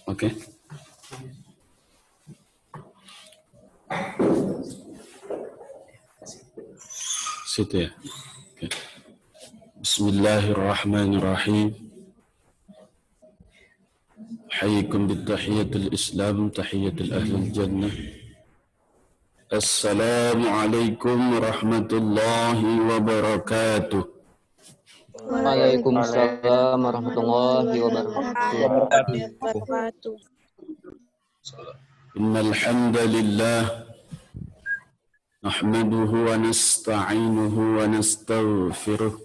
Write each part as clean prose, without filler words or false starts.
Okey. Situ ya. Okay. Bismillahirrahmanirrahim. Hayyikum bittahiyatul Islam, tahiyatul ahlil jannah. Assalamualaikum warahmatullahi wabarakatuh. Waalaikumsalam warahmatullahi wabarakatuh. Innal hamdalillah nahmaduhu wa nasta'inuhu wa nastaghfiruh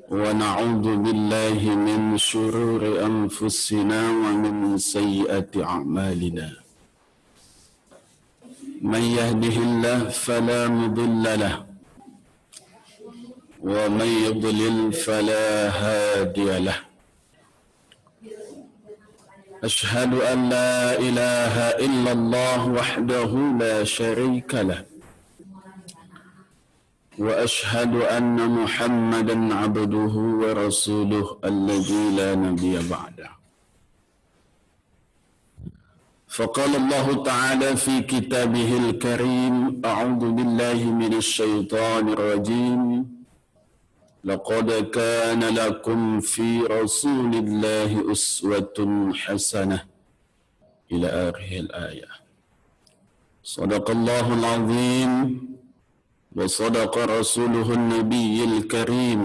wa na'udzu billahi min shururi anfusina wa min sayyiati a'malina. Man yahdihillahu fala mudilla lahu wa man yudlil fala hadiya lahu. أشهد أن لا إله إلا الله وحده لا شريك له وأشهد أن محمدا عبده ورسوله الذي لا نبي بعده. فقال الله تعالى في كتابه الكريم: أعوذ بالله من الشيطان الرجيم. لقد كان لكم في رسول الله أسوة حسنة إلى آخر الآية. صدق الله العظيم وصدق رسوله النبي الكريم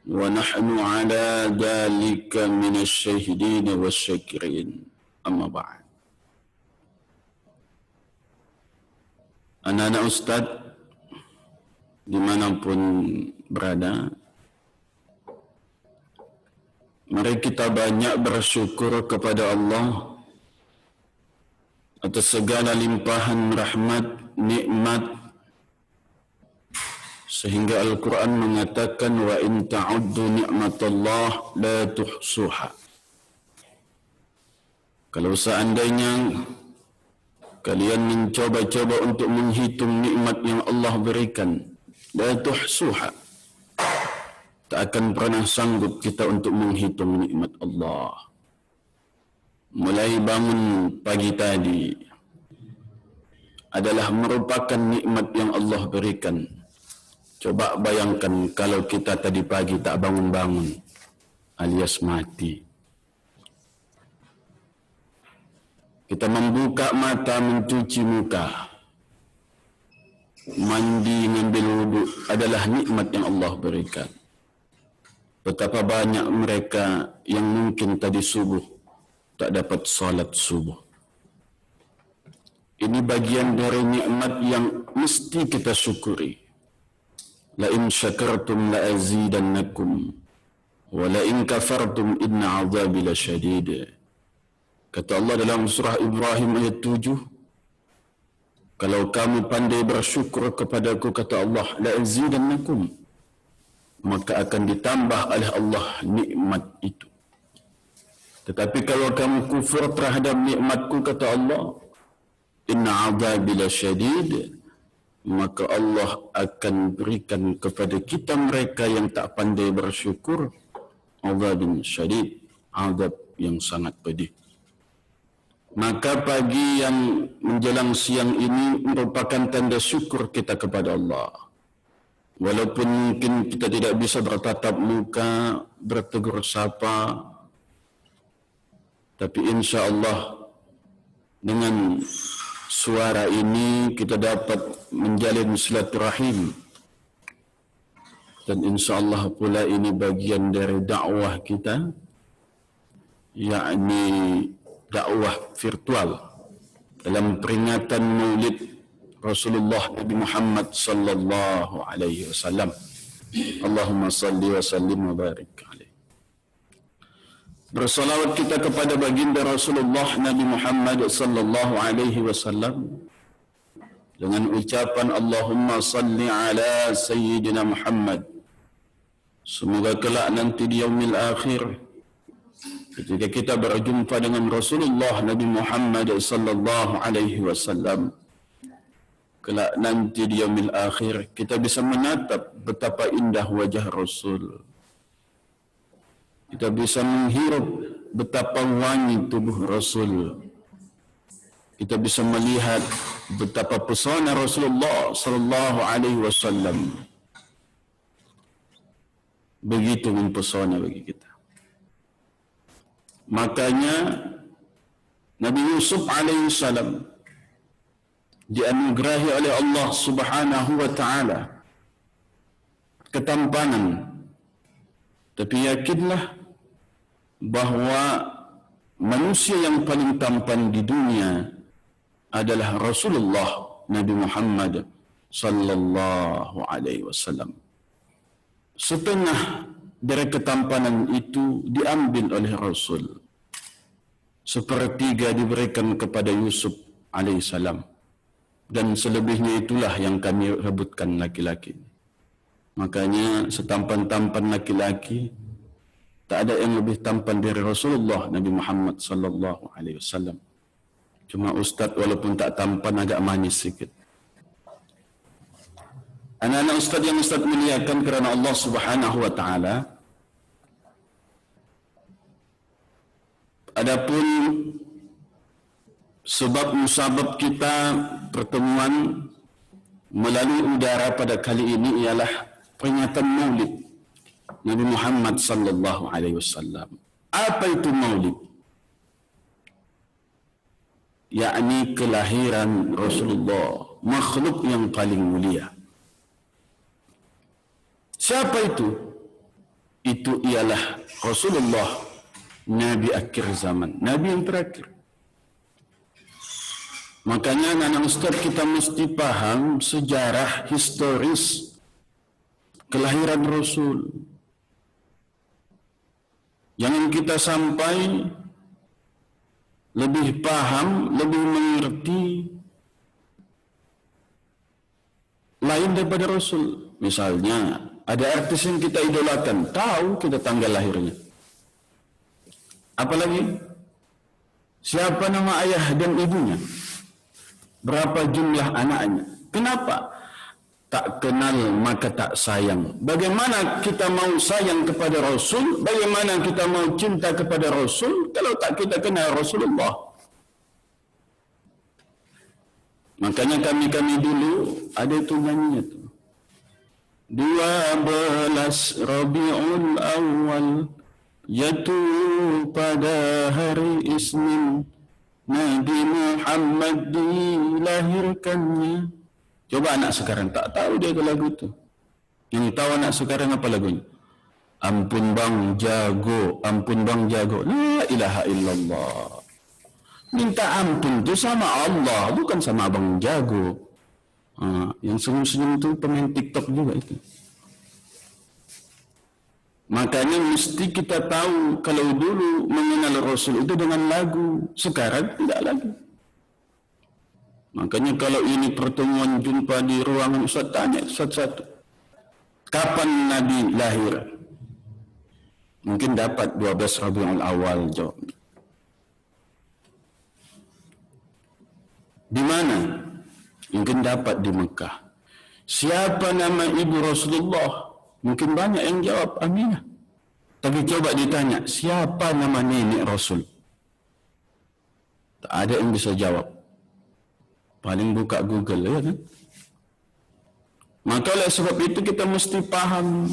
ونحن على ذلك من الشاهدين والشاكرين. أما بعد. Anak-anak Ustaz dimanapun berada, mari kita banyak bersyukur kepada Allah atas segala limpahan rahmat, nikmat, sehingga Al-Quran mengatakan wa in ta'uddu ni'matallah la tuhsuha. Kalau seandainya kalian mencoba-coba untuk menghitung nikmat yang Allah berikan, la tuhsuha, tak akan pernah sanggup kita untuk menghitung nikmat Allah. Mulai bangun pagi tadi adalah merupakan nikmat yang Allah berikan. Coba bayangkan kalau kita tadi pagi tak bangun-bangun alias mati. Kita membuka mata, mencuci muka, mandi, mengambil wuduk adalah nikmat yang Allah berikan. Betapa banyak mereka yang mungkin tadi subuh tak dapat salat subuh. Ini bagian dari nikmat yang mesti kita syukuri. La in syakartum la azidannakum wa la in kafartum inna 'adzabi lasyadid. Kata Allah dalam surah Ibrahim ayat 7, kalau kamu pandai bersyukur kepadaku, kata Allah, la azidannakum, maka akan ditambah oleh Allah nikmat itu. Tetapi kalau kamu kufur terhadap nikmatku, kata Allah, inna 'adzabi lasyadid, maka Allah akan berikan kepada kita mereka yang tak pandai bersyukur azabun syadid, azab yang sangat pedih. Maka pagi yang menjelang siang ini merupakan tanda syukur kita kepada Allah. Walaupun mungkin kita tidak bisa bertatap muka, bertegur sapa, tapi insya Allah dengan suara ini kita dapat menjalin silaturahim. Dan insya Allah pula ini bagian dari dakwah kita, yakni dakwah virtual dalam peringatan Maulid Rasulullah Nabi Muhammad sallallahu alaihi wasallam. Allahumma salli wa sallim wa barik alaihi. Bersalawat kita kepada baginda Rasulullah Nabi Muhammad sallallahu alaihi wasallam dengan ucapan Allahumma salli ala sayyidina Muhammad. Semoga kelak nanti di yaumil akhir, ketika kita berjumpa dengan Rasulullah Nabi Muhammad sallallahu alaihi wasallam, kelak nanti di yaumil akhir kita bisa menatap betapa indah wajah Rasul. Kita bisa menghirup betapa wangi tubuh Rasul. Kita bisa melihat betapa pesona Rasulullah sallallahu alaihi wasallam. Begitu mempesona bagi kita. Makanya Nabi Yusuf alaihi salam dianugerahi oleh Allah Subhanahu wa taala ketampanan. Tapi yakinlah bahawa manusia yang paling tampan di dunia adalah Rasulullah Nabi Muhammad sallallahu alaihi wasallam. Setengah dari ketampanan itu diambil oleh Rasul. Sepertiga diberikan kepada Yusuf alaihissalam. Dan selebihnya itulah yang kami rebutkan laki-laki. Makanya setampan-tampan laki-laki, tak ada yang lebih tampan dari Rasulullah Nabi Muhammad sallallahu alaihi wasallam. Cuma ustaz walaupun tak tampan agak manis sikit. Anak-anak ustaz yang ustaz muliakan kerana Allah Subhanahu wa taala, adapun sebab musabab kita pertemuan melalui udara pada kali ini ialah peringatan Maulid Nabi Muhammad sallallahu alaihi wasallam. Apa itu Maulid? Yakni kelahiran Rasulullah, makhluk yang paling mulia. Siapa itu? Itu ialah Rasulullah, Nabi akhir zaman, Nabi yang terakhir. Makanya anak-anak ustaz kita mesti paham sejarah historis kelahiran Rasul. Jangan kita sampai lebih paham, lebih mengerti lain daripada Rasul. Misalnya, ada artis yang kita idolakan, tahu kita tanggal lahirnya. Apalagi, siapa nama ayah dan ibunya? Berapa jumlah anaknya? Kenapa? Tak kenal maka tak sayang. Bagaimana kita mau sayang kepada Rasul? Bagaimana kita mau cinta kepada Rasul kalau tak kita kenal Rasulullah? Makanya kami dulu ada itu nyanyinya tu. 12 Rabiul Awal, yaitu pada hari Isnin Nabi Muhammad dilahirkannya. Coba anak sekarang tak tahu dia ke lagu tu. Yang tahu anak sekarang apa lagunya? Ampun bang jago, ampun bang jago. La ilaha illallah. Minta ampun tu sama Allah, bukan sama abang jago. Yang senyum-senyum tu pemain TikTok juga itu. Makanya mesti kita tahu kalau dulu mengenal Rasul itu dengan lagu, sekarang tidak lagi. Makanya kalau ini pertemuan jumpa di ruangan Ustaz, tanya satu-satu. Kapan Nabi lahir? Mungkin dapat 12 Rabiul Awal jawab. Di mana? Mungkin dapat di Mekah. Siapa nama ibu Rasulullah? Mungkin banyak yang jawab Aminah. Tapi coba ditanya, siapa nama nenek Rasul? Tak ada yang bisa jawab. Paling buka Google, ya kan? Maka oleh sebab itu kita mesti paham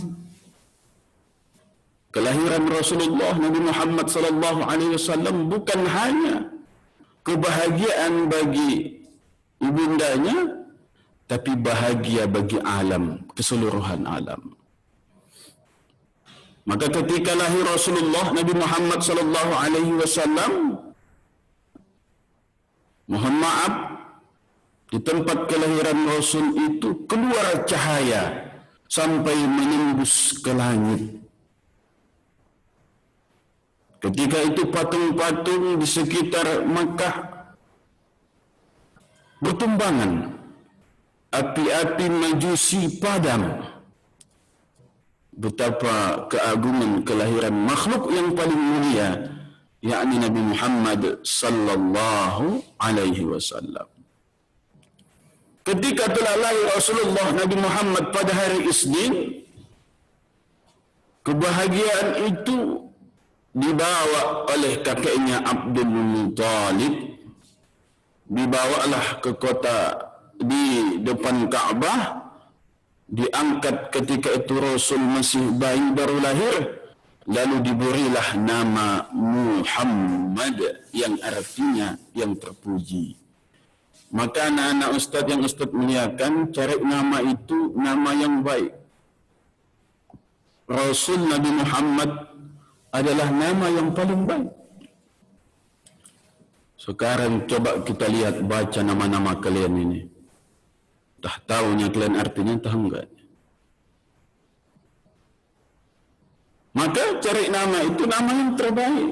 kelahiran Rasulullah Nabi Muhammad sallallahu alaihi wasallam bukan hanya kebahagiaan bagi ibundanya, tapi bahagia bagi alam, keseluruhan alam. Maka ketika lahir Rasulullah Nabi Muhammad sallallahu alaihi wasallam, mohon maaf, di tempat kelahiran Rasul itu keluar cahaya sampai menembus ke langit. Ketika itu patung-patung di sekitar Makkah bertumbangan, api-api Majusi padam. Betapa keagungan kelahiran makhluk yang paling mulia, yakni Nabi Muhammad sallallahu alaihi wasallam. Ketika telah lahir Rasulullah Nabi Muhammad pada hari Isnin, kebahagiaan itu dibawa oleh kakeknya Abdul Muttalib, dibawalah ke kota di depan Kaabah, diangkat ketika itu Rasul masih bayi baru lahir, lalu diberilah nama Muhammad yang artinya yang terpuji. Maka anak-anak ustaz yang ustaz muliakan, cari nama itu nama yang baik. Rasul Nabi Muhammad adalah nama yang paling baik. Sekarang coba kita lihat, baca nama-nama kalian ini. Dah tahunya kalian artinya, tahu enggak? Maka cari nama itu nama yang terbaik.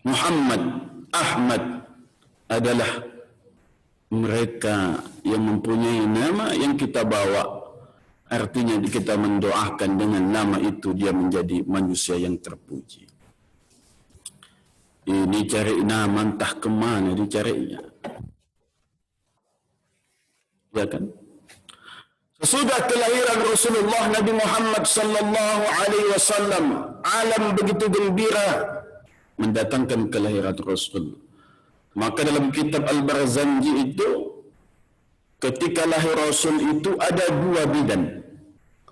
Muhammad, Ahmad adalah mereka yang mempunyai nama yang kita bawa. Artinya kita mendoakan dengan nama itu dia menjadi manusia yang terpuji. Ini cari nama entah kemana dicarinya. Ya kan? Sesudah kelahiran Rasulullah Nabi Muhammad sallallahu alaihi wasallam, alam begitu gembira mendatangkan kelahiran Rasul. Maka dalam kitab Al-Barzanji itu, ketika lahir Rasul itu ada dua bidan.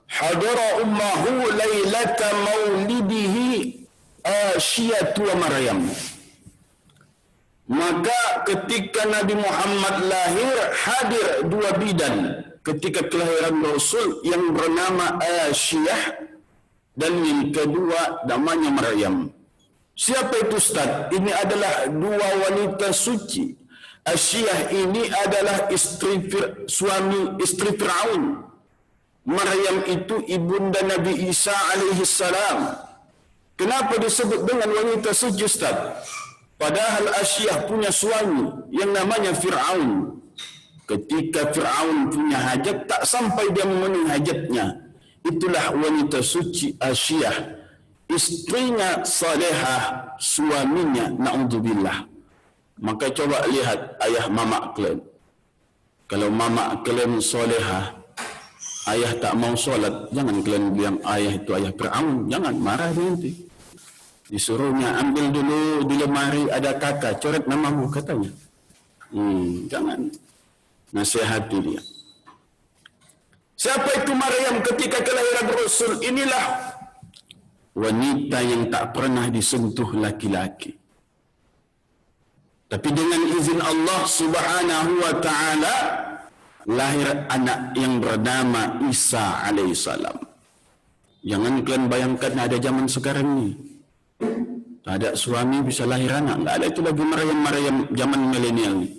Hadara ummahu lailata maulidihi Asyiyatu wa Maryam. Maka ketika Nabi Muhammad lahir, hadir dua bidan ketika kelahiran Rasul yang bernama Asyiyah dan yang kedua namanya Maryam. Siapa itu Ustaz? Ini adalah dua wanita suci. Asyiyah ini adalah suami istri Fir'aun. Maryam itu ibunda Nabi Isa alaihi salam. Kenapa disebut dengan wanita suci Ustaz? Padahal Asyiyah punya suami yang namanya Fir'aun. Ketika Fir'aun punya hajat, tak sampai dia memenuhi hajatnya. Itulah wanita suci Asyiyah. Istrinya salihah, suaminya na'udzubillah. Maka coba lihat ayah mama kalian. Kalau mama kalian salihah, ayah tak mau solat, jangan kalian bilang ayah itu ayah Fir'aun. Jangan, marah dia nanti. Disuruhnya ambil dulu di lemari ada kakak, coret namamu katanya. Jangan. Nasihati dia. Siapa itu Maryam ketika kelahiran Rasul? Inilah wanita yang tak pernah disentuh laki-laki. Tapi dengan izin Allah Subhanahu wa ta'ala, lahir anak yang bernama Isa alaihissalam. Jangan kalian bayangkan ada zaman sekarang ni. Tak ada suami bisa lahir anak. Tak ada itu lagi Maryam zaman milenial ni.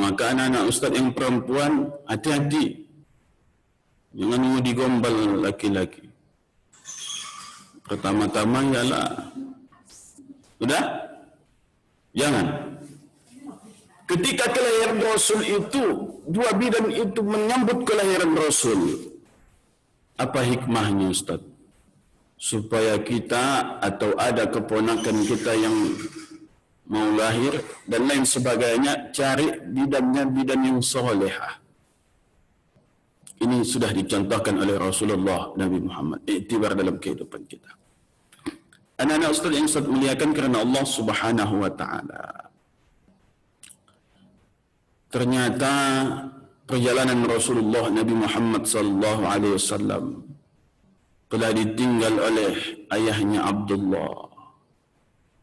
Maka anak-anak ustaz yang perempuan, hati-hati. Jangan mau digombal laki-laki. Pertama-tama ialah, sudah? Jangan. Ketika kelahiran Rasul itu, dua bidan itu menyambut kelahiran Rasul. Apa hikmahnya Ustaz? Supaya kita atau ada keponakan kita yang mau lahir dan lain sebagainya, cari bidannya bidan yang solehah. Ini sudah dicontohkan oleh Rasulullah Nabi Muhammad. Iktibar dalam kehidupan kita. Anak-anak Ustaz yang Ustaz muliakan kerana Allah Subhanahu wa ta'ala. Ternyata perjalanan Rasulullah Nabi Muhammad sallallahu alaihi wasallam telah ditinggal oleh ayahnya Abdullah.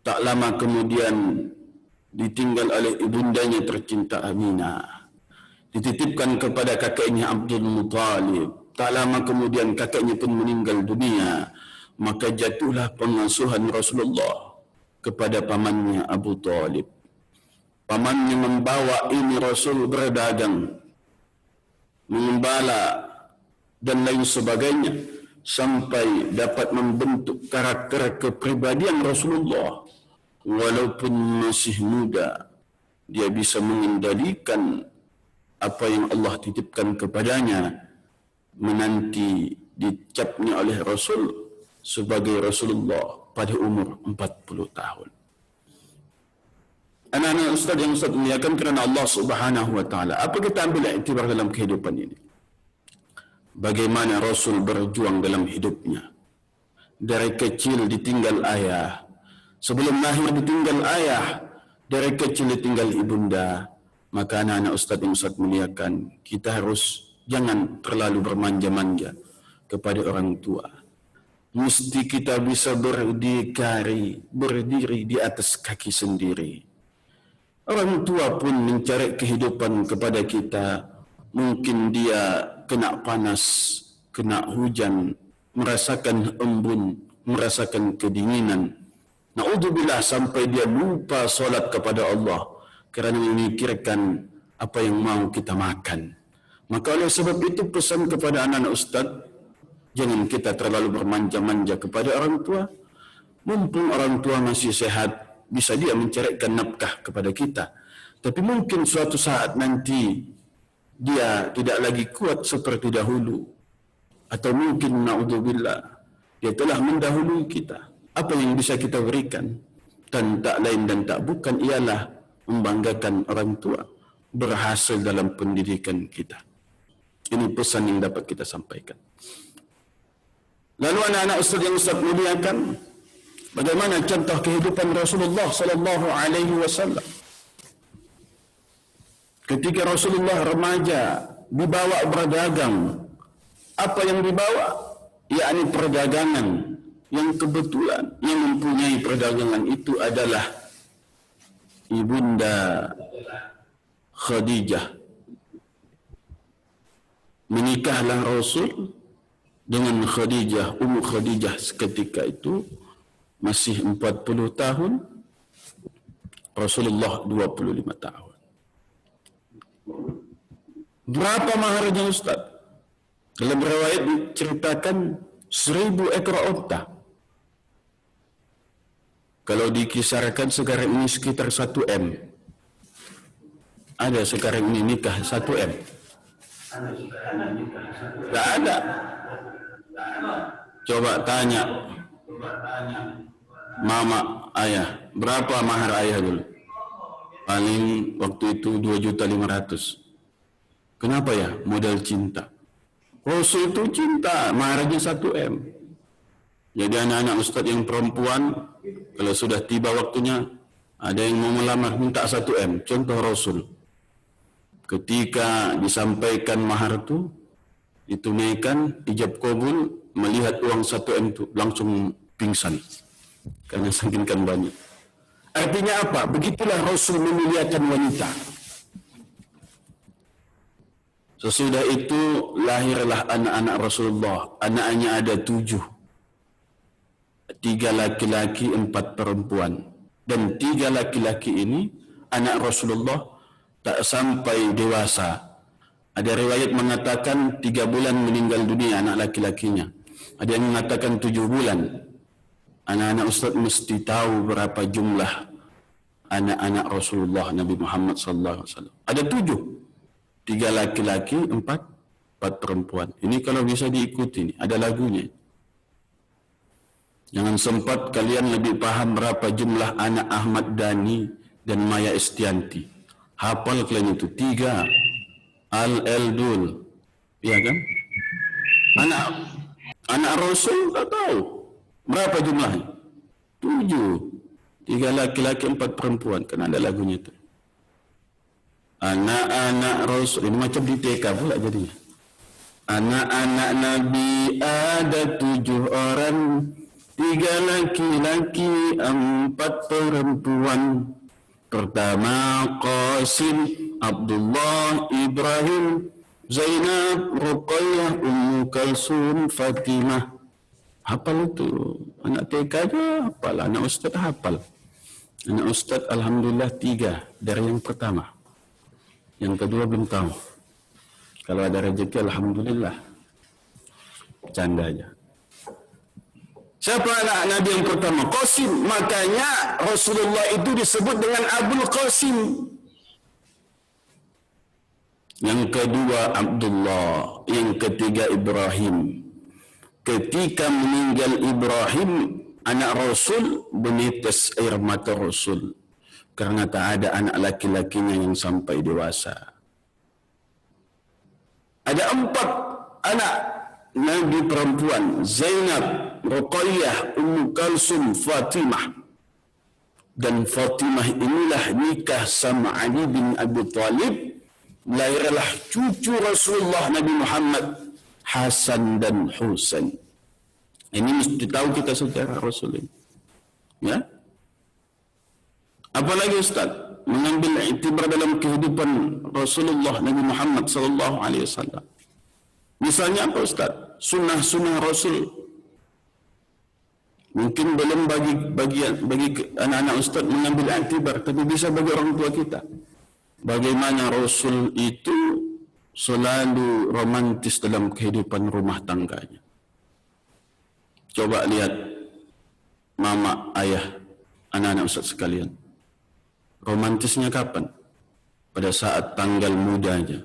Tak lama kemudian ditinggal oleh ibundanya tercinta Aminah. Dititipkan kepada kakeknya Abdul Muttalib. Tak lama kemudian kakeknya pun meninggal dunia. Maka jatuhlah pengasuhan Rasulullah kepada pamannya Abu Talib. Pamannya membawa ini Rasul berdagang, mengembala dan lain sebagainya, sampai dapat membentuk karakter kepribadian Rasulullah. Walaupun masih muda, dia bisa mengendalikan apa yang Allah titipkan kepadanya, menanti dicapnya oleh Rasul sebagai Rasulullah pada umur 40 tahun. Anak-anak ustaz yang ustaz muliakan kerana Allah Subhanahu wa ta'ala, apa kita ambil iktibar dalam kehidupan ini? Bagaimana Rasul berjuang dalam hidupnya? dari kecil ditinggal ayah. Sebelum lahir ditinggal ayah, dari kecil ditinggal ibunda. Maka anak-anak Ustaz yang Ustaz muliakan, kita harus jangan terlalu bermanja-manja kepada orang tua. Mesti kita bisa berdiri di atas kaki sendiri. Orang tua pun mencari kehidupan kepada kita. Mungkin dia kena panas, kena hujan, merasakan embun, merasakan kedinginan. Na'udzubillah, sampai dia lupa solat kepada Allah kerana memikirkan apa yang mau kita makan. Maka oleh sebab itu pesan kepada anak-anak Ustaz, jangan kita terlalu bermanja-manja kepada orang tua. Mumpung orang tua masih sehat, bisa dia mencarikan nafkah kepada kita. Tapi mungkin suatu saat nanti dia tidak lagi kuat seperti dahulu. Atau mungkin na'udzubillah, dia telah mendahului kita. Apa yang bisa kita berikan? Dan tak lain dan tak bukan ialah membanggakan orang tua, berhasil dalam pendidikan kita. Ini pesan yang dapat kita sampaikan. Lalu anak-anak Ustaz yang Ustaz muliakan, bagaimana contoh kehidupan Rasulullah sallallahu alaihi wasallam? Ketika Rasulullah remaja dibawa berdagang, apa yang dibawa? Yakni perdagangan yang kebetulan yang mempunyai perdagangan itu adalah ibunda Khadijah. Menikahlah Rasul dengan Khadijah, Ummu Khadijah seketika itu masih 40 tahun, Rasulullah 25 tahun. Berapa maharnya Ustaz? Dalam riwayat diceritakan 1000 ekor unta. Kalau dikisarkan sekarang ini sekitar 1 M. Ada sekarang ini nikah 1 M? Tak ada. Coba tanya mama, ayah, berapa mahar ayah dulu? Paling waktu itu 2.500.000. Kenapa ya? Modal cinta. Rasul itu cinta, maharnya 1 M. Jadi anak-anak Ustaz yang perempuan, kalau sudah tiba waktunya, ada yang mau melamar minta 1 M. Contoh Rasul. Ketika disampaikan mahar itu, ditunaikan, ijab kabul, melihat uang 1 M itu langsung pingsan. Karena saking banyak. Artinya apa? Begitulah Rasul memuliakan wanita. Sesudah itu lahirlah anak-anak Rasulullah. Anaknya ada 7. 3 laki-laki, 4 perempuan. Dan 3 laki-laki ini, anak Rasulullah, tak sampai dewasa. Ada riwayat mengatakan 3 bulan meninggal dunia anak laki-lakinya. Ada yang mengatakan 7 bulan. Anak-anak Ustaz mesti tahu berapa jumlah anak-anak Rasulullah Nabi Muhammad SAW. Ada 7. 3 laki-laki, 4 perempuan. Ini kalau bisa diikuti, ada lagunya. Jangan sempat kalian lebih paham berapa jumlah anak Ahmad Dhani dan Maya Estianti. Hafal kalian itu 3. Al-Eldul. Iya kan? Anak Rasul tak tahu. Berapa jumlahnya? 7. 3 laki-laki, 4 perempuan. Kan ada lagunya itu. Anak-anak Rasul. Ini macam di TK pula jadinya. Anak-anak Nabi ada 7 orang. 3 laki-laki, 4 perempuan. Pertama Qasim, Abdullah, Ibrahim, Zainab, Ruqayyah, Ummu Kalsum, Fatimah. Hafal itu. Anak TK aja hafal. Anak Ustaz hafal. Anak Ustaz alhamdulillah 3 dari yang pertama. Yang kedua belum tahu. Kalau ada rezeki alhamdulillah. Canda aja. Siapa anak Nabi yang pertama? Qasim. Makanya Rasulullah itu disebut dengan Abul Qasim. Yang kedua Abdullah. Yang ketiga Ibrahim. Ketika meninggal Ibrahim, anak Rasul, menetes air mata Rasul. Karena tak ada anak laki-lakinya yang sampai dewasa. Ada 4 anak Nabi perempuan. Zainab, Ruqayyah, Ummu Kalsum, Fatimah. Dan Fatimah inilah nikah sama Ali bin Abi Thalib. Lahirlah cucu Rasulullah Nabi Muhammad, Hasan dan Husain. Ini mesti tahu kita sejarah Rasul ini. Ya. Apalagi Ustaz, mengambil iktibar dalam kehidupan Rasulullah Nabi Muhammad sallallahu alaihi wasallam. Misalnya apa Ustaz? Sunnah-sunnah Rasul. Mungkin belum bagi anak-anak Ustaz mengambil iktibar, tapi bisa bagi orang tua kita. Bagaimana Rasul itu selalu romantis dalam kehidupan rumah tangganya. Coba lihat mama, ayah, anak-anak Ustaz sekalian. Romantisnya kapan? Pada saat tanggal mudanya.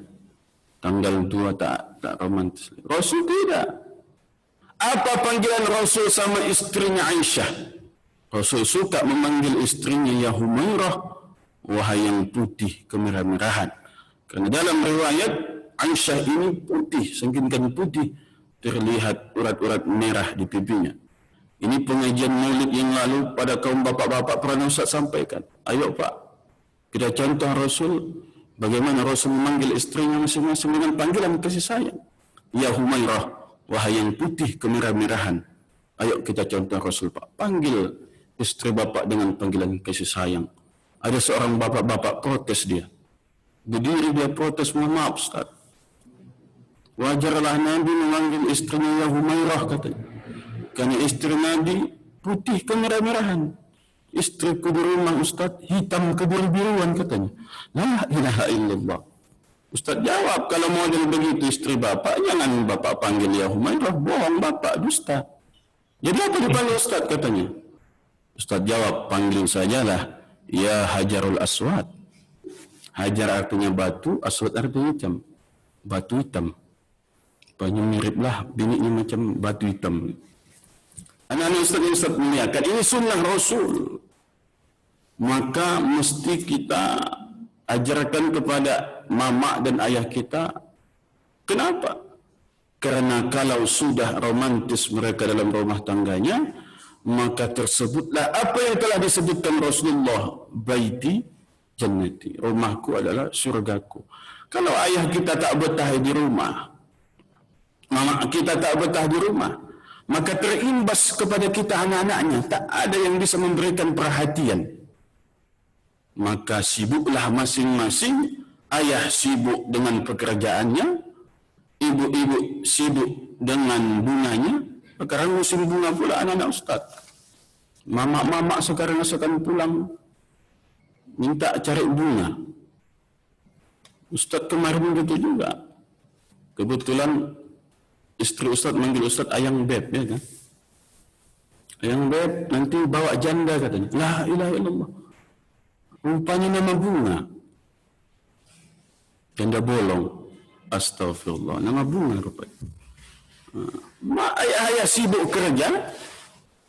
Tanggal tua tak romantis. Rasul tidak. Apa panggilan Rasul sama istrinya Aisyah? Rasul suka memanggil istrinya ya Humairah, wahai yang putih kemerah-merahan. Karena dalam riwayat Aisyah ini putih, sangkinkan putih, terlihat urat-urat merah di pipinya. Ini pengajian Maulid yang lalu pada kaum bapak-bapak pernah Ustaz sampaikan. Ayo Pak, kita contoh Rasul, bagaimana Rasul memanggil istrinya masing-masing dengan panggilan kasih sayang. Ya Humairah, wahai yang putih kemerah-merahan. Ayo kita contoh Rasul Pak, panggil istri bapak dengan panggilan kasih sayang. Ada seorang bapak-bapak protes dia. Berdiri dia protes, mohon maaf Ustaz. Wajarlah Nabi memanggil istrinya ya Humairah katanya. Karena istri Nabi putih kemerah-merahan. Istriku di rumah Ustaz hitam kebiru-biruan katanya. La ilaha illallah. Ustaz jawab, kalau model begitu istri bapak, jangan bapak panggil ya Humairah, bohong bapak, dusta. Jadi apa dipanggil Ustaz katanya? Ustaz jawab, panggil sajalah ya Hajarul Aswad. Hajar artinya batu, Aswad artinya hitam. Batu hitam. Banyak miriplah bininya macam batu hitam. Anak-anak Ustaz melihatkan ini sunnah Rasul. Maka mesti kita ajarkan kepada mama dan ayah kita. Kenapa? Karena kalau sudah romantis mereka dalam rumah tangganya, maka tersebutlah apa yang telah disebutkan Rasulullah, baiti jannati, rumahku adalah surgaku. Kalau ayah kita tak betah di rumah, mama kita tak betah di rumah, maka terimbas kepada kita anak-anaknya, tak ada yang bisa memberikan perhatian. Maka sibuklah masing-masing, ayah sibuk dengan pekerjaannya, ibu-ibu sibuk dengan bunganya. Sekarang musim bunga pula anak-anak Ustaz. Mama-mama sekarang akan pulang minta cari bunga. Ustaz kemarin begitu juga. Kebetulan istri Ustaz manggil Ustaz ayang beb, ya kan? Ayang beb nanti bawa janda katanya. La ilaha illallah. Rupanya nama bunga. Janda bolong. Astagfirullah. Nama bunga rupanya. Ayah-ayah sibuk kerja,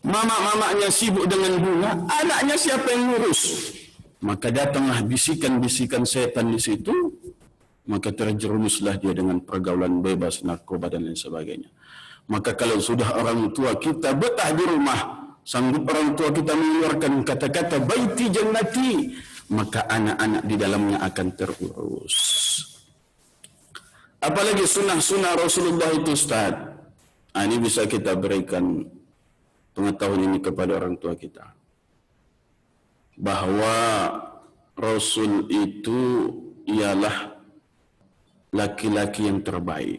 mama-mamanya sibuk dengan bunga, anaknya siapa yang ngurus? Maka datanglah bisikan-bisikan setan di situ, maka terjerumuslah dia dengan pergaulan bebas, narkoba dan lain sebagainya. Maka kalau sudah orang tua kita betah di rumah, sanggup orang tua kita mengeluarkan kata-kata baiti jannati, maka anak-anak di dalamnya akan terurus. Apalagi sunnah-sunnah Rasulullah itu Ustaz. Ini bisa kita berikan pengetahuan ini kepada orang tua kita. Bahwa Rasul itu ialah laki-laki yang terbaik.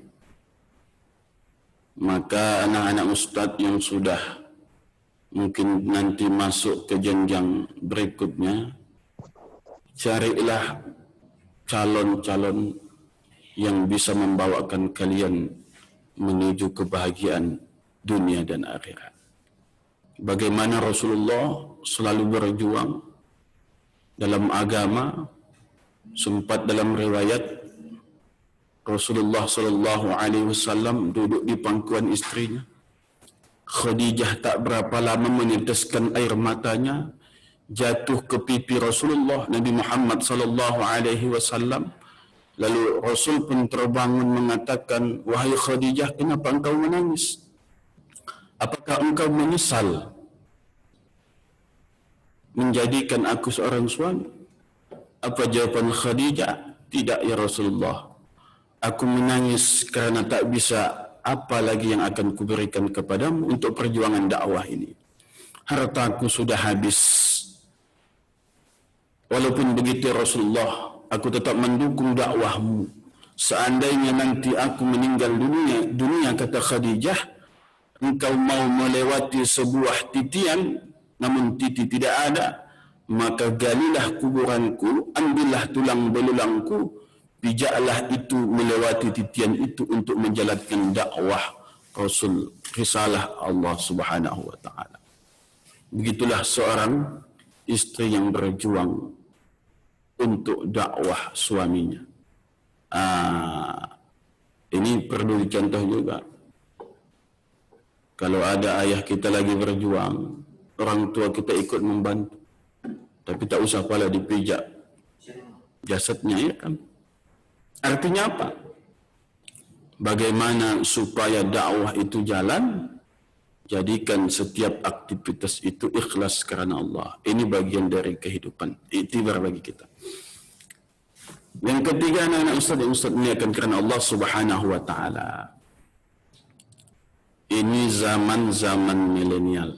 Maka anak-anak Ustaz yang sudah mungkin nanti masuk ke jenjang berikutnya, carilah calon-calon yang bisa membawakan kalian menuju kebahagiaan dunia dan akhirat. Bagaimana Rasulullah selalu berjuang dalam agama. Sempat dalam riwayat Rasulullah sallallahu alaihi wasallam duduk di pangkuan istrinya. Khadijah tak berapa lama meneteskan air matanya jatuh ke pipi Rasulullah Nabi Muhammad sallallahu alaihi wasallam. Lalu Rasul pun terbangun mengatakan, wahai Khadijah, kenapa engkau menangis? apakah engkau menyesal menjadikan aku seorang suami? Apa jawaban Khadijah? Tidak ya Rasulullah, aku menangis kerana tak bisa apa lagi yang akan kuberikan kepadamu untuk perjuangan dakwah ini. Hartaku sudah habis. Walaupun begitu Rasulullah, aku tetap mendukung dakwahmu. Seandainya nanti aku meninggal dunia, kata Khadijah, engkau mau melewati sebuah titian, namun titi tidak ada, maka galilah kuburanku, ambillah tulang belulangku, pijaklah itu melewati titian itu untuk menjalankan dakwah Rasul, risalah Allah Subhanahu wa taala. Begitulah seorang istri yang berjuang untuk dakwah suaminya. Ini perlu dicontoh juga. Kalau ada ayah kita lagi berjuang, orang tua kita ikut membantu, tapi tak usah pala dipijak jasadnya, ya kan? Artinya apa? Bagaimana supaya dakwah itu jalan? Jadikan setiap aktivitas itu ikhlas kerana Allah. Ini bagian dari kehidupan, iktibar bagi kita. Yang ketiga, anak-anak ustaz muliakan kerana Allah Subhanahu wa taala. Ini zaman milenial.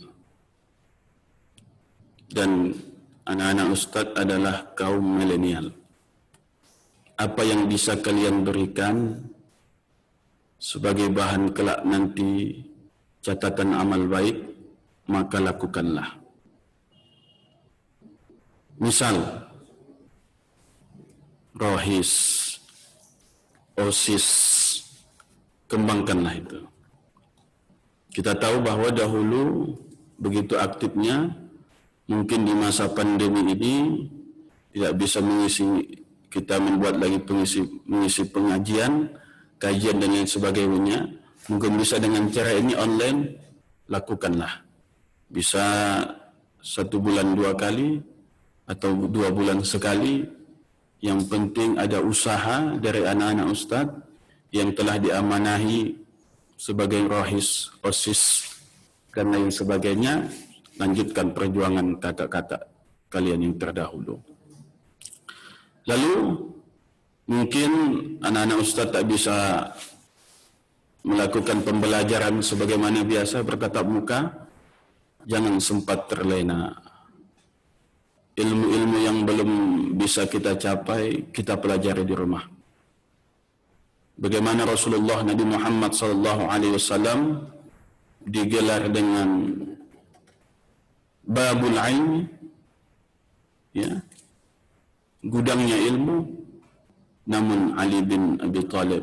Dan anak-anak ustaz adalah kaum milenial. Apa yang bisa kalian berikan sebagai bahan kelak nanti catatan amal baik, maka lakukanlah. Misal, Rohis, OSIS, kembangkanlah itu. Kita tahu bahawa dahulu begitu aktifnya, mungkin di masa pandemi ini tidak bisa kita membuat lagi mengisi pengajian, kajian dan lain sebagainya. Mungkin bisa dengan cara ini online, lakukanlah. Bisa 1 bulan 2 kali atau 2 bulan sekali. Yang penting ada usaha dari anak-anak ustaz yang telah diamanahi sebagai rohis, OSIS dan lain sebagainya. Lanjutkan perjuangan kakak-kakak kalian yang terdahulu. Lalu mungkin anak-anak ustaz tak bisa melakukan pembelajaran sebagaimana biasa bertatap muka. Jangan sempat terlena. Ilmu-ilmu yang belum bisa kita capai, kita pelajari di rumah. Bagaimana Rasulullah Nabi Muhammad SAW digelar dengan Babul Ilmi, ya, gudangnya ilmu, namun Ali bin Abi Thalib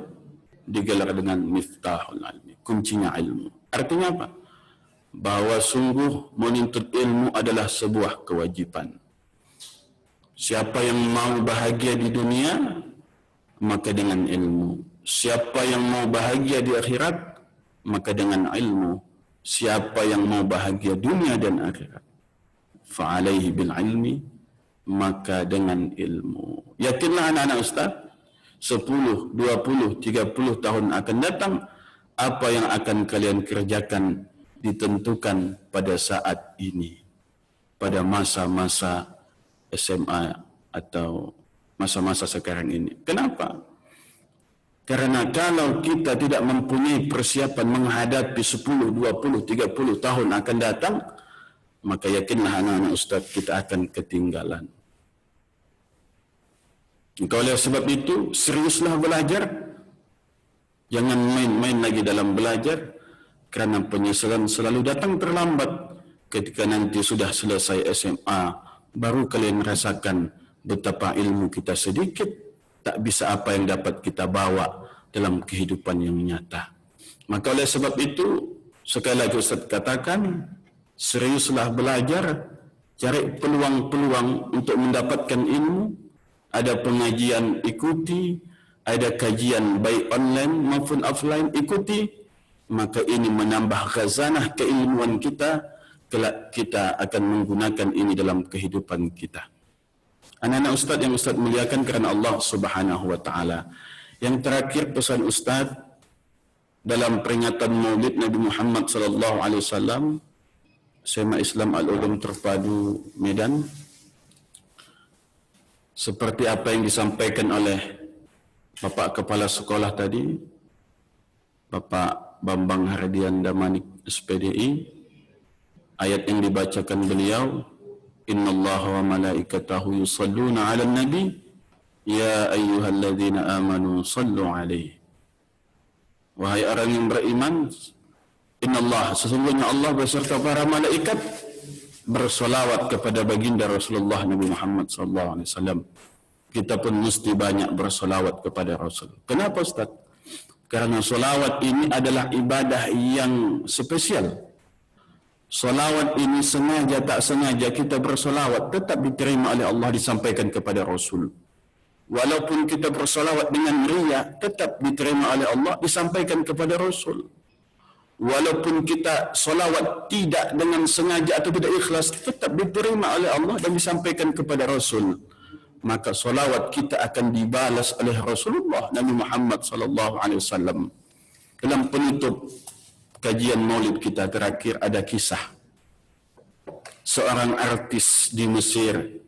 digelar dengan Miftahul Ilmi, kuncinya ilmu. Artinya apa? Bahawa sungguh menuntut ilmu adalah sebuah kewajiban. Siapa yang mau bahagia di dunia, maka dengan ilmu. Siapa yang mau bahagia di akhirat, maka dengan ilmu. Siapa yang mau bahagia dunia dan akhirat, fa'alaihi bil ilmi, maka dengan ilmu. Yakinlah anak-anak ustaz, 10, 20, 30 tahun akan datang, apa yang akan kalian kerjakan ditentukan pada saat ini, pada masa-masa SMA atau masa-masa sekarang ini. Kenapa? Karena kalau kita tidak mempunyai persiapan menghadapi 10, 20, 30 tahun akan datang, maka yakinlah anak-anak ustaz kita akan ketinggalan. Oleh sebab itu, seriuslah belajar. Jangan main-main lagi dalam belajar, kerana penyesalan selalu datang terlambat. Ketika nanti sudah selesai SMA, baru kalian merasakan betapa ilmu kita sedikit, tak bisa apa yang dapat kita bawa dalam kehidupan yang nyata. Maka oleh sebab itu, sekali lagi Ustaz katakan, seriuslah belajar, cari peluang-peluang untuk mendapatkan ilmu. Ada pengajian, ikuti. Ada kajian baik online maupun offline, ikuti. Maka ini menambah khazanah keilmuan kita. Kelak kita akan menggunakan ini dalam kehidupan kita. Anak-anak ustaz yang ustaz muliakan kerana Allah Subhanahu wa taala. Yang terakhir pesan ustaz, dalam peringatan Maulid Nabi Muhammad sallallahu alaihi wasallam, SMA Islam Al-Ulum Terpadu Medan, seperti apa yang disampaikan oleh Bapak Kepala Sekolah tadi, Bapak Bambang Hardian Damanik SPDI, ayat yang dibacakan beliau, innallaha wa malaikatahu yusalluna 'alan nabi ya ayyuhalladzina amanu sallu 'alaihi. Wahai orang yang beriman, innallah, sesungguhnya Allah beserta para malaikat bersolawat kepada baginda Rasulullah Nabi Muhammad sallallahu alaihi wasallam. Kita pun mesti banyak bersolawat kepada Rasul. Kenapa Ustaz? Karena solawat ini adalah ibadah yang spesial. Solawat ini sengaja tak sengaja kita bersolawat tetap diterima oleh Allah, disampaikan kepada Rasul. Walaupun kita bersolawat dengan riya, tetap diterima oleh Allah, disampaikan kepada Rasul. Walaupun kita solawat tidak dengan sengaja atau tidak ikhlas, tetap diterima oleh Allah dan disampaikan kepada Rasul. Maka solawat kita akan dibalas oleh Rasulullah Nabi Muhammad sallallahu alaihi wasallam. Dalam penutup kajian Maulid kita terakhir ada kisah seorang artis di Mesir.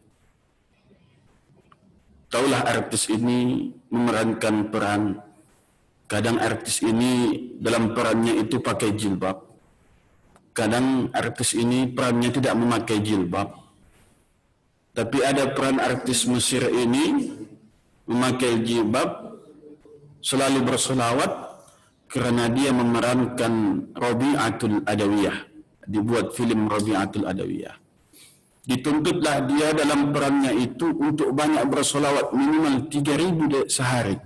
Taulah artis ini memerankan peran. Kadang artis ini dalam perannya itu pakai jilbab. Kadang artis ini perannya tidak memakai jilbab. Tapi ada peran artis Mesir ini memakai jilbab, selalu bersolawat kerana dia memerankan Rabi'atul Adawiyah. Dibuat filem Rabi'atul Adawiyah. Dituntutlah dia dalam perannya itu untuk banyak bersolawat, minimal 3,000 sehari.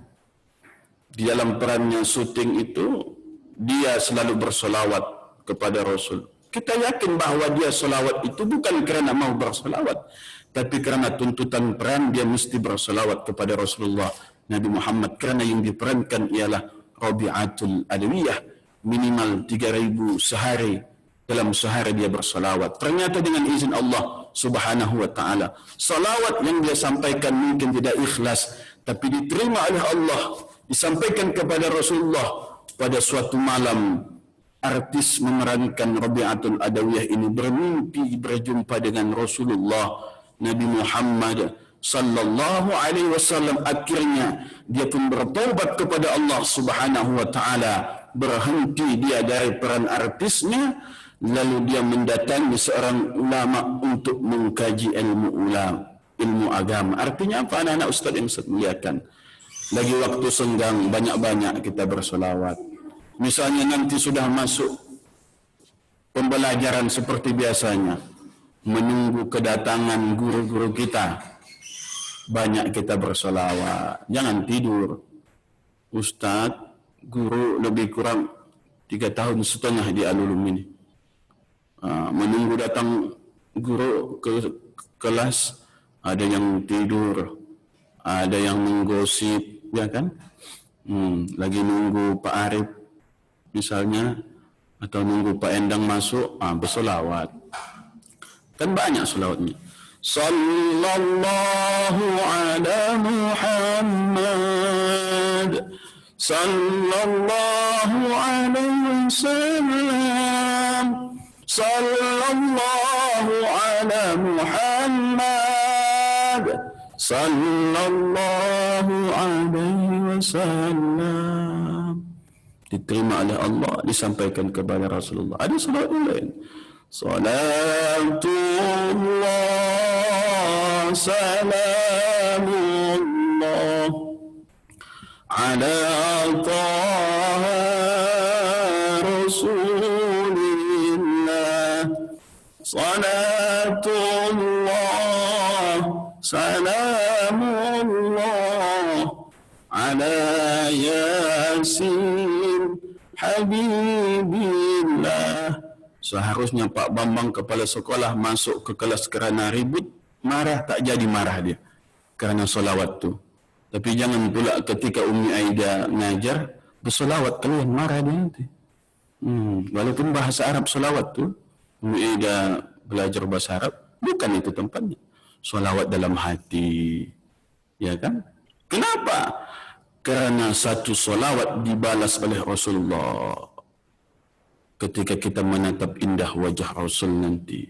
Di dalam perannya syuting itu, dia selalu bersolawat kepada Rasul. Kita yakin bahawa dia solawat itu bukan kerana mau bersolawat, tapi kerana tuntutan peran dia mesti bersolawat kepada Rasulullah Nabi Muhammad, kerana yang diperankan ialah Rabi'atul Adawiyah, minimal 3,000 sehari. Dalam sehari dia bersolawat. Ternyata dengan izin Allah Subhanahu wa ta'ala, salawat yang dia sampaikan mungkin tidak ikhlas, tapi diterima oleh Allah, disampaikan kepada Rasulullah. Pada suatu malam, artis memerankan Rabi'atul Adawiyah ini bermimpi berjumpa dengan Rasulullah Nabi Muhammad sallallahu alaihi wasallam. Akhirnya dia pun bertaubat kepada Allah Subhanahu wa ta'ala, berhenti dia dari peran artisnya, lalu dia mendatangi seorang ulama untuk mengkaji ilmu agama. Artinya apa anak-anak ustaz yang saya muliakan? Lagi waktu senggang, banyak-banyak kita bersolawat. Misalnya nanti sudah masuk pembelajaran seperti biasanya, menunggu kedatangan guru-guru kita, banyak kita bersolawat. Jangan tidur. Ustaz, guru lebih kurang 3,5 tahun di Al-Ulum ini. Menunggu datang guru ke kelas, ada yang tidur, ada yang menggosip, ya kan? Lagi nunggu Pak Arif misalnya, atau nunggu Pak Endang masuk, bersolawat. Kan banyak solawatnya. Sallallahu ala Muhammad, sallallahu alaihi wasallam, sallallahu ala Muhammad, sallallahu alaihi wasallam. Diterima oleh Allah, disampaikan kepada Rasulullah. Ada salawat yang lain. Salatullah, salamullah ala taha rasulillah. Salatullah, salamullah ala yasin habibillah. Seharusnya Pak Bambang kepala sekolah masuk ke kelas kerana ribut, marah, tak jadi marah dia kerana solawat tu. Tapi jangan pula ketika Umi Aida ngajar bersolawat, kalian marah dia nanti. Walaupun bahasa Arab solawat tu, Umi Aida belajar bahasa Arab, bukan itu tempatnya. Solawat dalam hati, ya kan? Kenapa? Kerana satu solawat dibalas oleh Rasulullah ketika kita menatap indah wajah Rasul nanti,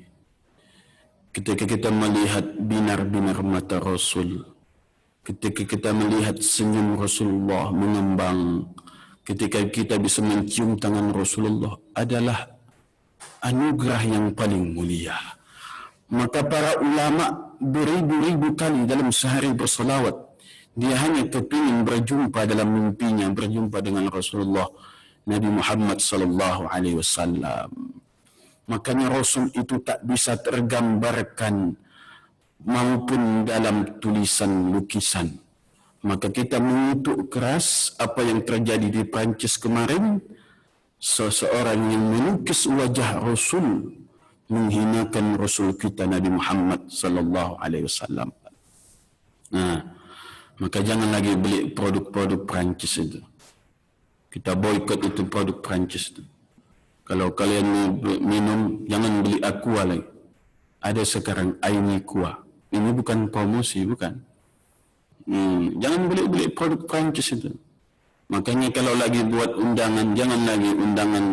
ketika kita melihat binar-binar mata Rasul, ketika kita melihat senyum Rasulullah mengembang, ketika kita bisa mencium tangan Rasulullah, adalah anugerah yang paling mulia. Maka para ulama beribu-ribu kali dalam sehari bersalawat. Dia hanya kepingin berjumpa dalam mimpinya, berjumpa dengan Rasulullah Nabi Muhammad sallallahu alaihi wasallam. Makanya Rasul itu tak bisa tergambarkan maupun dalam tulisan lukisan. Maka kita mengutuk keras apa yang terjadi di Prancis kemarin. Seseorang yang melukis wajah Rasul menghinakan Rasul kita Nabi Muhammad sallallahu alaihi wasallam. Nah, maka jangan lagi beli produk-produk Prancis itu. Kita boikot itu produk Prancis itu. Kalau kalian minum, jangan beli Aqua lagi. Ada sekarang Aqua. Ini bukan promosi, bukan. Jangan beli produk Prancis itu. Makanya kalau lagi buat undangan, jangan lagi undangan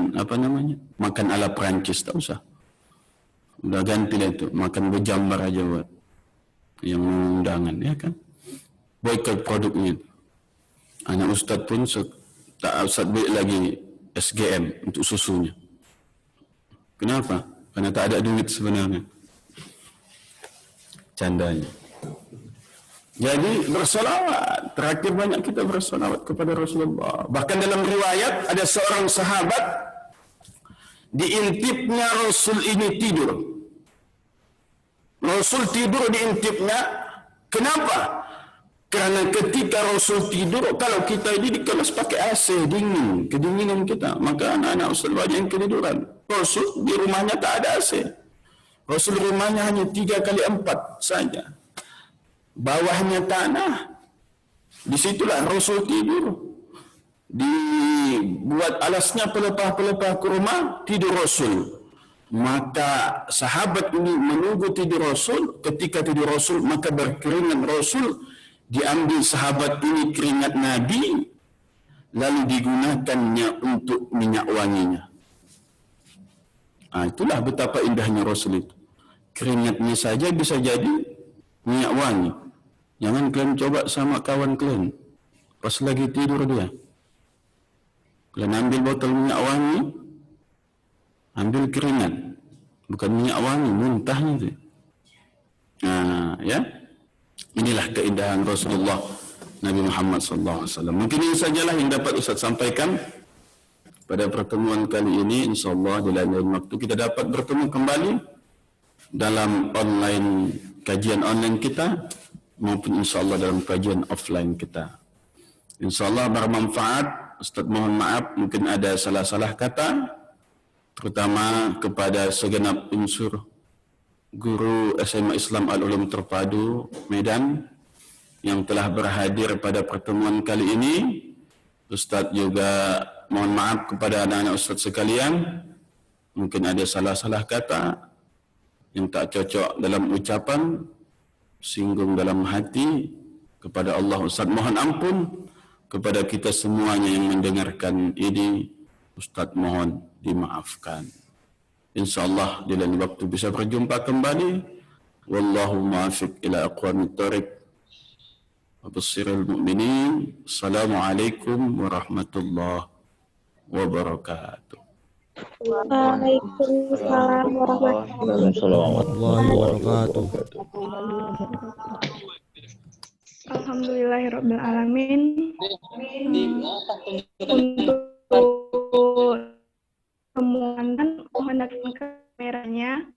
makan ala Prancis, tak usah. Udah ganti lah itu, makan berjambar aja buat yang undangan, ya kan? Boikot produknya. Anak ustaz pun tak usah beli lagi SGM untuk susunya. Kenapa? Karena tak ada duit sebenarnya. Candanya. Jadi bersolawat. Terakhir banyak kita bersolawat kepada Rasulullah. Bahkan dalam riwayat ada seorang sahabat diintipnya Rasul ini tidur. Rasul tidur diintipnya. Kenapa? Karena ketika Rasul tidur, kalau kita ini di kelas pakai AC, dingin, kedinginan kita, maka anak-anak Ustaz banyak yang ketiduran. Rasul di rumahnya tak ada AC. Rasul rumahnya hanya 3x4 saja. Bawahnya tanah. Disitulah Rasul tidur. Dibuat alasnya pelepah-pelepah ke rumah, tidur Rasul. Maka sahabat ini menunggu tidur Rasul. Ketika tidur Rasul, maka berkeringat Rasul. Diambil sahabat ini keringat Nabi, lalu digunakannya untuk minyak wanginya. Itulah betapa indahnya Rasul itu. Keringatnya saja bisa jadi minyak wangi. Jangan kalian coba sama kawan kalian. Pas lagi tidur dia. Kalian ambil botol minyak wangi, ambil keringat. Bukan minyak wangi, muntahnya itu. Ya. Inilah keindahan Rasulullah Nabi Muhammad SAW. Mungkin ini sajalah yang dapat Ustaz sampaikan pada pertemuan kali ini. InsyaAllah di lain waktu kita dapat bertemu kembali dalam kajian online kita, maupun insyaAllah dalam kajian offline kita. InsyaAllah bermanfaat. Ustaz mohon maaf mungkin ada salah-salah kata, terutama kepada segenap unsur guru SMA Islam Al-Ulum Terpadu Medan yang telah berhadir pada pertemuan kali ini. Ustaz juga mohon maaf kepada anak-anak Ustaz sekalian, mungkin ada salah-salah kata yang tak cocok dalam ucapan, singgung dalam hati. Kepada Allah Ustaz mohon ampun. Kepada kita semuanya yang mendengarkan ini, Ustaz mohon dimaafkan. InsyaAllah di lain waktu bisa berjumpa kembali. Wallahu muwaffiq ila aqwamit thoriq. Wa basyiril mu'minin. Assalamualaikum warahmatullahi wabarakatuh. Waalaikumsalam warahmatullahi wabarakatuh. Alhamdulillahirabbil alamin. Untuk kemudian mohon aktifkan kameranya.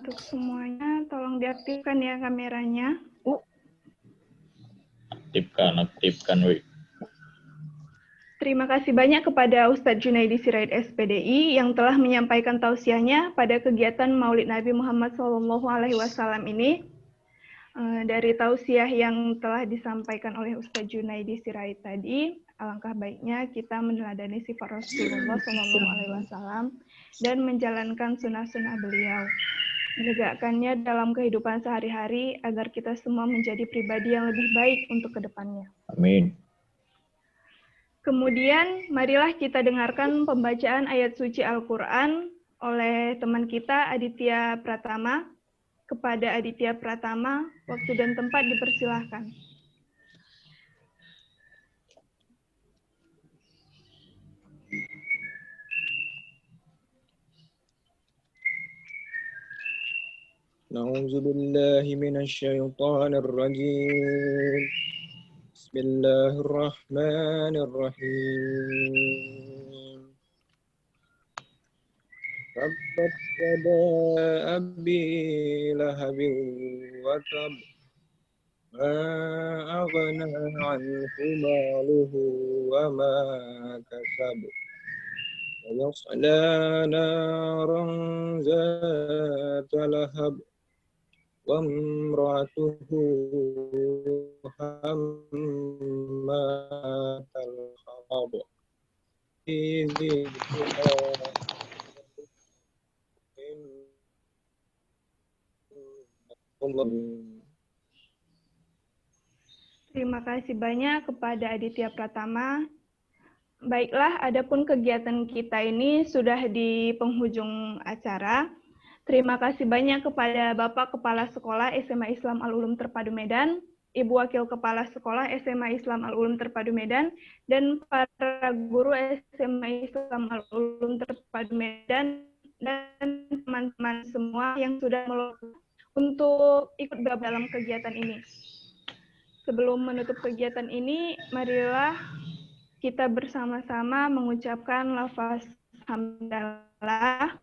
Untuk semuanya tolong diaktifkan ya kameranya. Aktifkan Wi. Terima kasih banyak kepada Ustadz Junaidi Sirait SPDI yang telah menyampaikan tausiahnya pada kegiatan Maulid Nabi Muhammad SAW ini. Dari tausiah yang telah disampaikan oleh Ustadz Junaidi Sirait tadi, alangkah baiknya kita meneladani sifat Rasulullah SAW dan menjalankan sunnah-sunnah beliau. menegakkannya dalam kehidupan sehari-hari agar kita semua menjadi pribadi yang lebih baik untuk kedepannya. Amin. Kemudian, marilah kita dengarkan pembacaan ayat suci Al-Quran oleh teman kita Aditya Pratama. Kepada Aditya Pratama, waktu dan tempat dipersilahkan. A'udzu billahi minasyaitonir rajim. Bismillahirrahmanirrahim. Tabbat yada abi lahabin wa tab. Ma aghna anhu maluhu wa ma kasab. ويصلى نارا ذات لهب وامرأته حمالة الحطب في جيدها Terima kasih banyak kepada Aditya Pratama. Baiklah, adapun kegiatan kita ini sudah di penghujung acara. Terima kasih banyak kepada Bapak Kepala Sekolah SMA Islam Al-Ulum Terpadu Medan, Ibu Wakil Kepala Sekolah SMA Islam Al-Ulum Terpadu Medan, dan para guru SMA Islam Al-Ulum Terpadu Medan, dan teman-teman semua yang sudah meluangkan untuk ikut gabung dalam kegiatan ini. Sebelum menutup kegiatan ini, marilah kita bersama-sama mengucapkan lafaz hamdalah.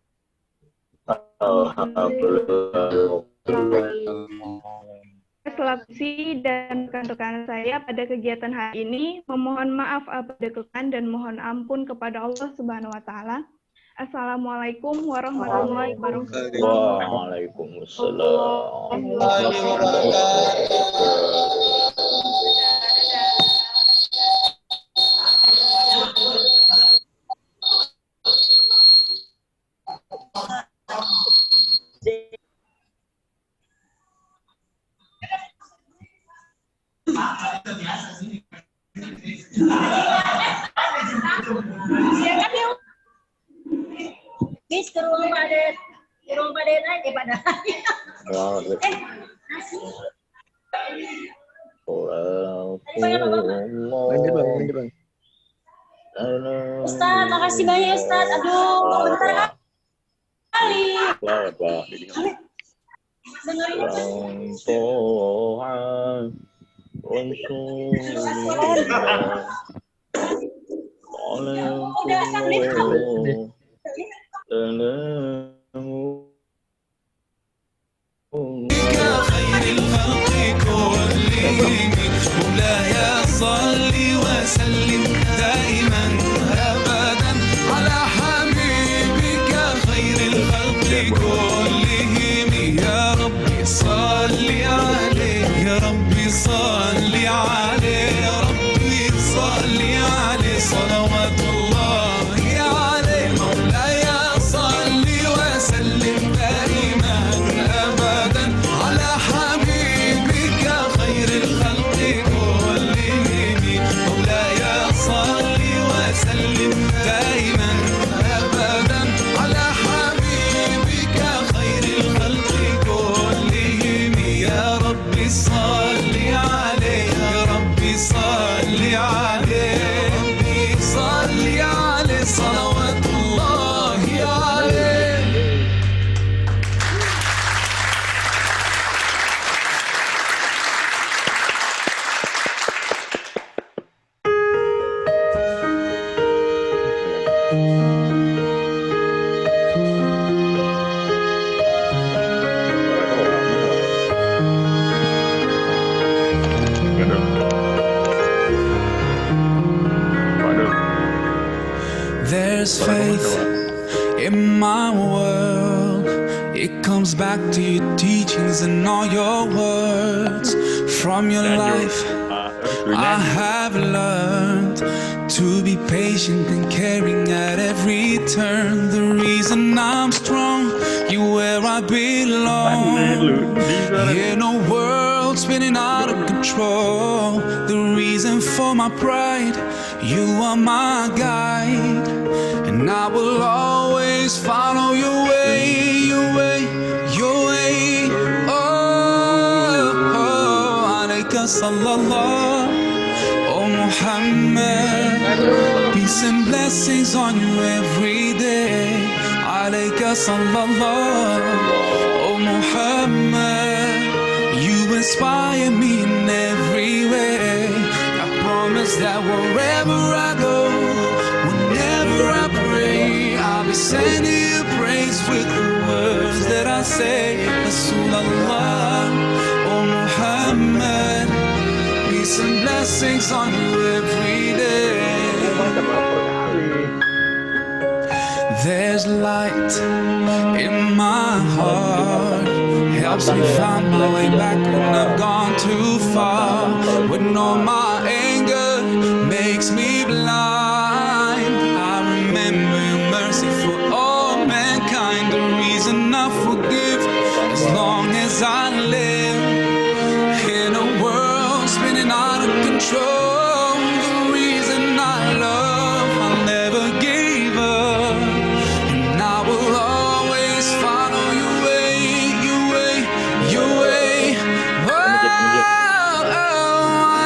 Selaku dan rekan-rekan saya pada kegiatan hari ini, memohon maaf apabila kekurangan dan mohon ampun kepada Allah Subhanahu wa taala. Assalamualaikum warahmatullahi wabarakatuh. Waalaikumsalam. Bis ke rumah Padet aja pada. Ustaz, makasih banyak Ustaz. Aduh, bentar kali. خير الخلق كلهم مولاي صل وسلم دائما ابدا على حبيبك خير الخلق كلهم يا ربي صل عليه يا ربي صل عليه يا ربي صل عليه صلوات الله عليه مولاي صل وسلم دائما ابدا على حبيبك خير الخلق كلهم مولاي صل وسلم دائما ابدا على حبيبك خير الخلق كلهم يا ربي صل عليه يا ربي صل عليه ربي صل عليه صلوات الله عليه. There's faith in my world. It comes back to your teachings and all your words. From your life, I have learned to be patient and caring at every turn. The reason I'm strong, you where I belong. In a world spinning out of control, the reason for my pride, you are my guide. And I will always follow your way, your way, your way. Oh, alayka sallallahu, oh Muhammad. Peace and blessings on you every day. Alayka sallallahu, oh Muhammad. You inspire me in every way. I promise that wherever I go, whenever I pray, I'll be sending you praise with the words that I say. Rasulullah, oh Muhammad. Peace and blessings on you every day. There's light in my heart, helps me find my way back when I've gone too far. When all my anger makes me blind, I remember your mercy for all mankind. The reason I forgive as long as I live in a world spinning out of control. The reason I love, I'll never give up. And I will always follow your way, your way, your way. Oh,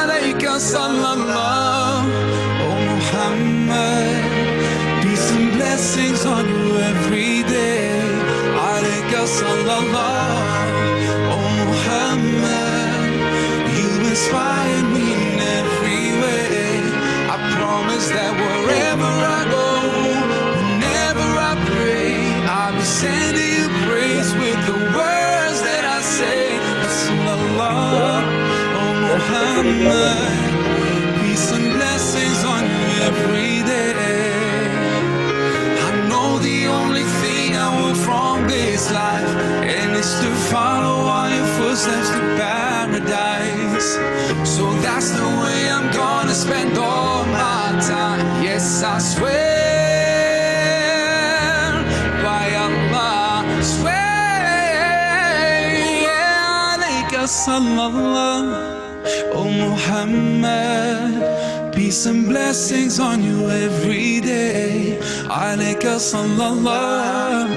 alayka sallallahu, oh Muhammad. Peace and blessings on you every day. Alayka sallallahu, oh Muhammad. You inspire me in every way. I promise that wherever I go, whenever I pray, I'll be sending you praise with the words that I say. Rasulullah, oh Muhammad. Peace and blessings on you every day. I know the only thing I want from this life, and it's to follow all your footsteps to paradise. So that's the way I'm gonna spend all my time. Yes, I swear by Allah, swear. Alayka sallallahu, oh Muhammad. Peace and blessings on you every day. Alayka sallallahu,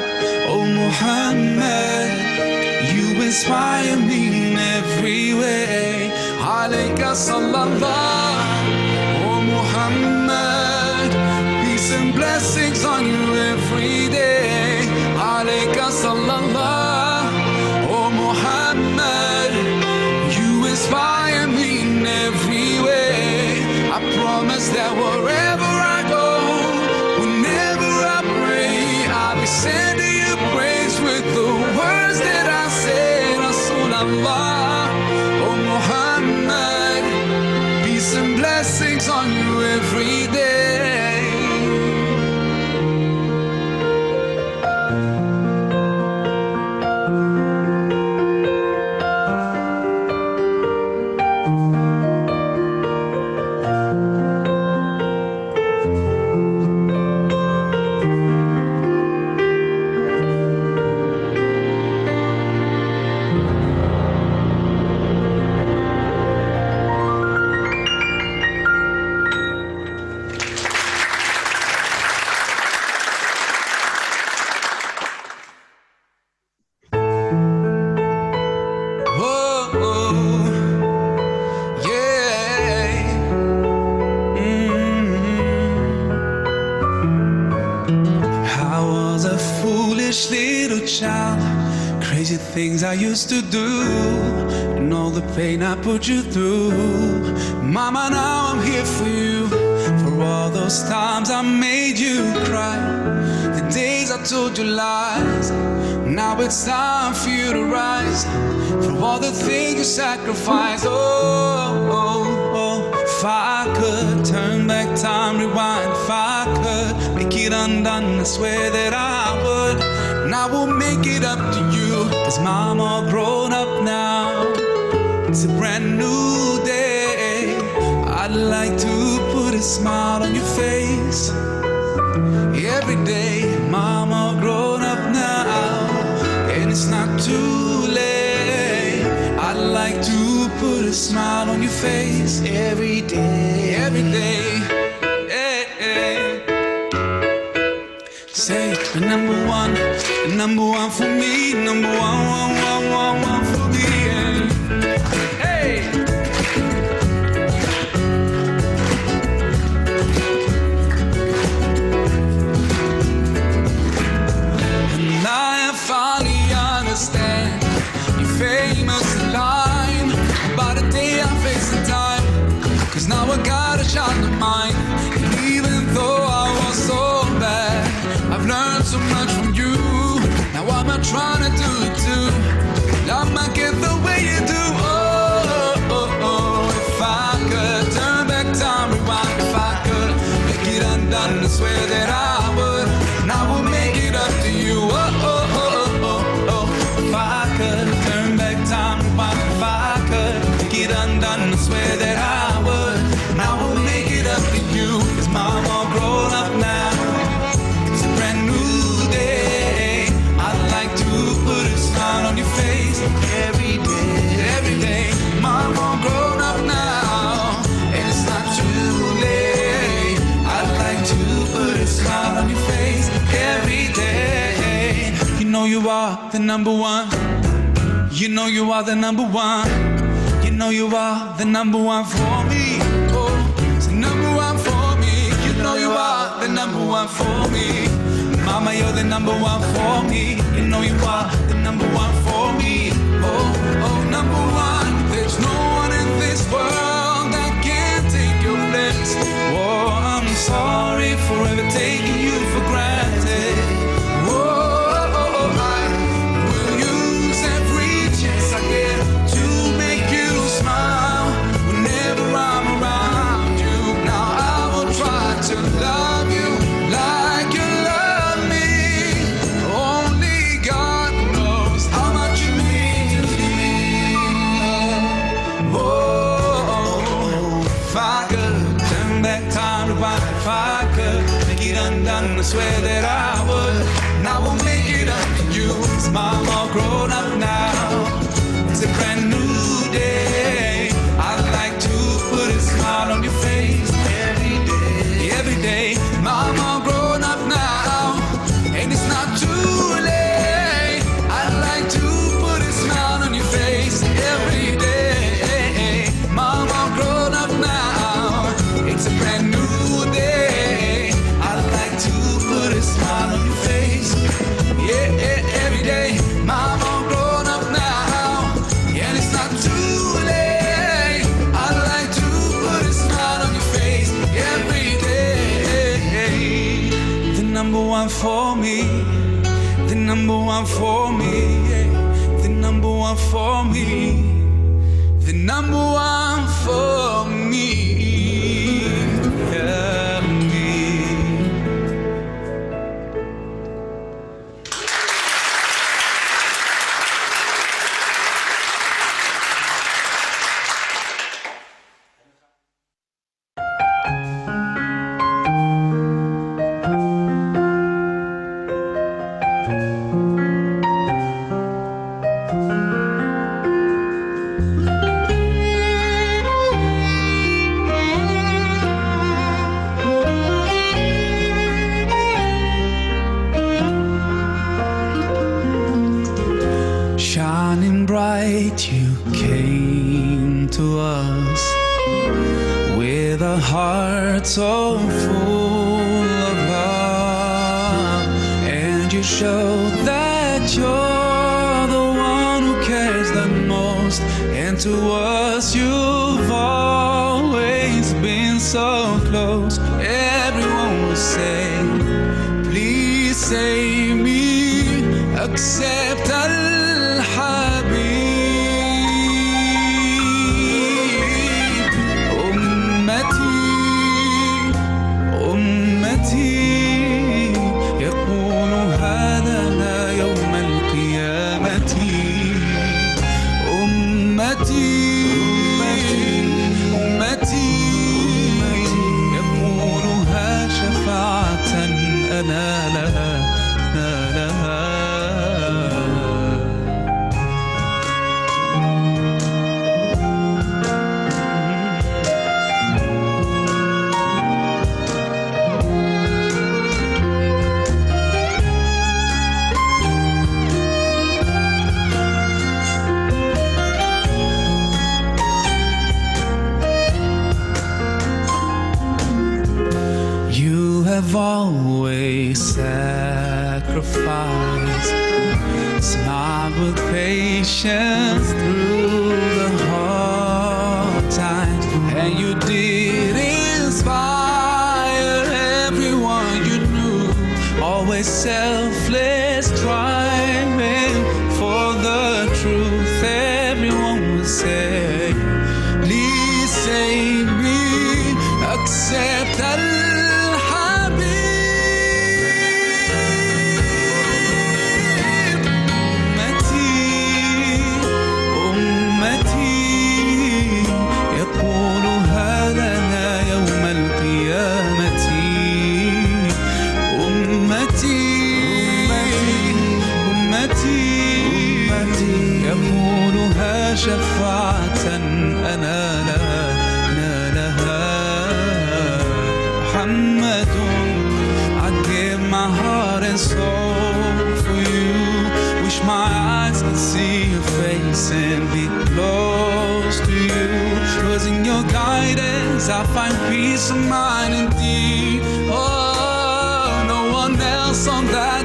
oh Muhammad. You inspire me in every way. Alayka sallallahu, oh Muhammad. Peace and blessings on you every day. Alayka sallallahu, oh Muhammad. You inspire me in every way. I promise that wherever I go, whenever I pray, I'll be sending you praise with the words that I say. Rasulullah, oh Muhammad. Peace and blessings on you every day. Things I used to do, and all the pain I put you through. Mama, now I'm here for you, for all those times I made you cry, the days I told you lies. Now it's time for you to rise, for all the things you sacrificed. Oh, if I could turn back time, rewind, if I could make it undone, I swear that I would. And I will make it up to you, 'cause Mom all grown up now. It's a brand new day. I'd like to put a smile on your face every day. Mom all grown up now. it's not too late. I'd like to put a smile on your face every day, every day. Hey, hey. Say number one for me, number one for me. Yeah. Hey. And I finally understand your famous line about the day I face the time. 'Cause now I got a shot in mind. And even though I was so bad, I've learned so much from you. Now I'm not trying to do it too. Love might get the way you do. Oh, oh, oh. If I could turn back time, rewind. If I could make it undone, I swear that I would. And I will make it up to you. Oh, oh, oh, oh, oh. If I could turn back time, rewind. If I could make it undone, I swear that I would. And I will make it up to you. 'Cause mom all grown up now. It's a brand new day. I'd like to put a smile on your face every day, every day. Mom all grown up now, and it's not too late. I'd like to put a smile on your face every day. You know you are the number one. You know you are the number one. You know you are the number one for me. Oh, it's the number one for me. You know you are the number one for me. Mama, you're the number one for me. You know you are the number one for me. Oh, oh, number one. There's no one in this world that can take your place. Oh, I'm sorry for ever taking you for granted. Oh, oh, oh, I will use every chance I get to make you smile. Whenever I'm around you, now I will try to love you like you love me. Only God knows how much you mean to me. Oh, if I could turn back time, rewind. If I could make it undone, I swear that I would. And I will make it up to you. 'Cause mom all grown up now. It's a brand new day. I'd like to put a smile on your face every day, every day. Mom all grown up now, and it's not too late. I'd like to put a smile on your face every day. Mom all grown up now, it's a brand new day. I'd like to put a smile on your face, yeah, every day. Mom all grown up now, and it's not too late. I'd like to put a smile on your face every day. The number one for me, the number one for me, yeah. The number one for me, the number one for me, yeah, me. Shining bright, you came to us with a heart so full of love, and you showed that you're the one who cares the most. And to us, you've always been so close. Everyone will say, please save me, accept Al-Habib. أمتي يقول هذا يوم القيامة. أمتي يقولها شفاعة أنا لها. always sacrifice. Smile with patience through the hard times, and you did inspire everyone you knew. Always selfless, striving for the truth. Everyone would say, please save me, accept شفاعة نالها محمد. I give my heart and soul for you. Wish my eyes could see your face and be close to you. 'Cause in your guidance I find peace of mind indeed. Oh, no one else on that